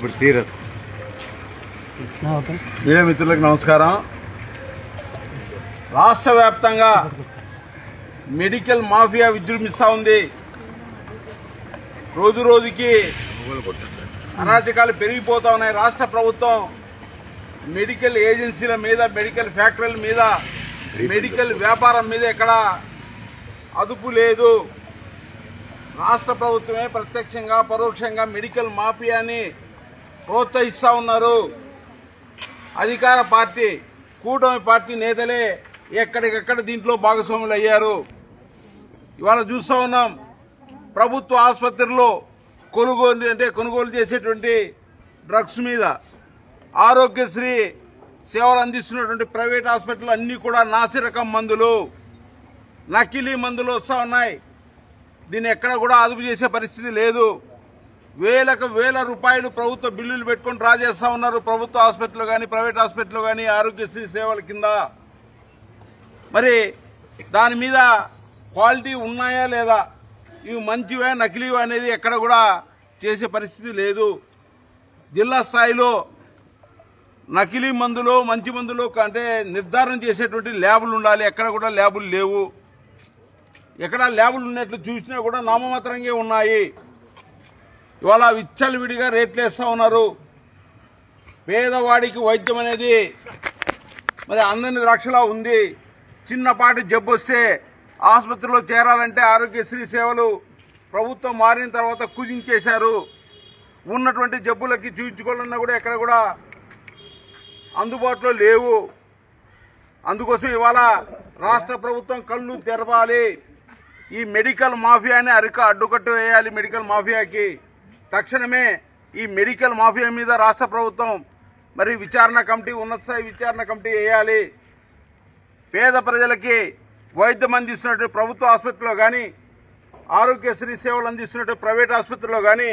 Media మిత్రులకు నమస్కారం. రాష్ట్ర వ్యాప్తంగా మెడికల్ మాఫియా విజృంభిస్తూ ఉంది. రోజు రోజుకి అరాచకాలు పెరిగిపోతూ ఉన్నాయి. రాష్ట్ర ప్రభుత్వం మెడికల్ ఏజెన్సీల మీద, మెడికల్ ఫ్యాక్టరీల మీద, మెడికల్ వ్యాపారం మీద ఎక్కడ అదుపు లేదు. రాష్ట్ర ప్రభుత్వమే ప్రత్యక్షంగా పరోక్షంగా మెడికల్ మాఫియాని ప్రోత్సహిస్తూ ఉన్నారు. అధికార పార్టీ, కూటమి పార్టీ నేతలే ఎక్కడికెక్కడ దీంట్లో భాగస్వాములు అయ్యారు. ఇవాళ చూస్తూ ఉన్నాం, ప్రభుత్వ ఆసుపత్రుల్లో కొనుగోలు చేసేటువంటి డ్రగ్స్ మీద, ఆరోగ్యశ్రీ సేవలు అందిస్తున్నటువంటి ప్రైవేట్ హాస్పిటల్ అన్నీ కూడా నాసిరకం మందులు, నకిలీ మందులు వస్తూ ఉన్నాయి. దీన్ని ఎక్కడ కూడా అదుపు చేసే పరిస్థితి లేదు. వేల రూపాయలు ప్రభుత్వ బిల్లులు పెట్టుకొని డ్రా చేస్తూ ఉన్నారు. ప్రభుత్వ హాస్పిటల్ కానీ, ప్రైవేట్ హాస్పిటల్ కానీ, ఆరోగ్యశ్రీ సేవల కింద. మరి దాని మీద క్వాలిటీ ఉన్నాయా లేదా, ఇవి మంచివా నకిలీవా అనేది ఎక్కడ కూడా చేసే పరిస్థితి లేదు. జిల్లా స్థాయిలో నకిలీ మందులు, మంచి మందులు అంటే నిర్ధారణ చేసేటువంటి ల్యాబులు ఉండాలి. ఎక్కడ కూడా ల్యాబులు లేవు. ఎక్కడ ల్యాబులు ఉన్నట్లు చూసినా కూడా నామమాత్రంగా ఉన్నాయి. ఇవాళ విచ్చలవిడిగా రేట్లు వేస్తూ ఉన్నారు. పేదవాడికి వైద్యం అనేది మరి అందని ద్రాక్షలా ఉంది. చిన్నపాటి జబ్బు వస్తే ఆసుపత్రిలో చేరాలంటే ఆరోగ్యశ్రీ సేవలు ప్రభుత్వం మారిన తర్వాత కుదించేశారు. ఉన్నటువంటి జబ్బులకి చూపించుకోవాలన్నా కూడా ఎక్కడ కూడా అందుబాటులో లేవు. అందుకోసం ఇవాళ రాష్ట్ర ప్రభుత్వం కళ్ళు తెరపాలి. ఈ మెడికల్ మాఫియాని అడ్డుకట్టు వేయాలి. మెడికల్ మాఫియాకి తక్షణమే ఈ మెడికల్ మాఫియా మీద రాష్ట్ర ప్రభుత్వం మరి విచారణ కమిటీ, ఉన్నత స్థాయి విచారణ కమిటీ వేయాలి. పేద ప్రజలకి వైద్యం అందిస్తున్నట్టు ప్రభుత్వ ఆసుపత్రిలో కానీ, ఆరోగ్యశ్రీ సేవలు అందిస్తున్నట్టు ప్రైవేట్ ఆసుపత్రిలో కానీ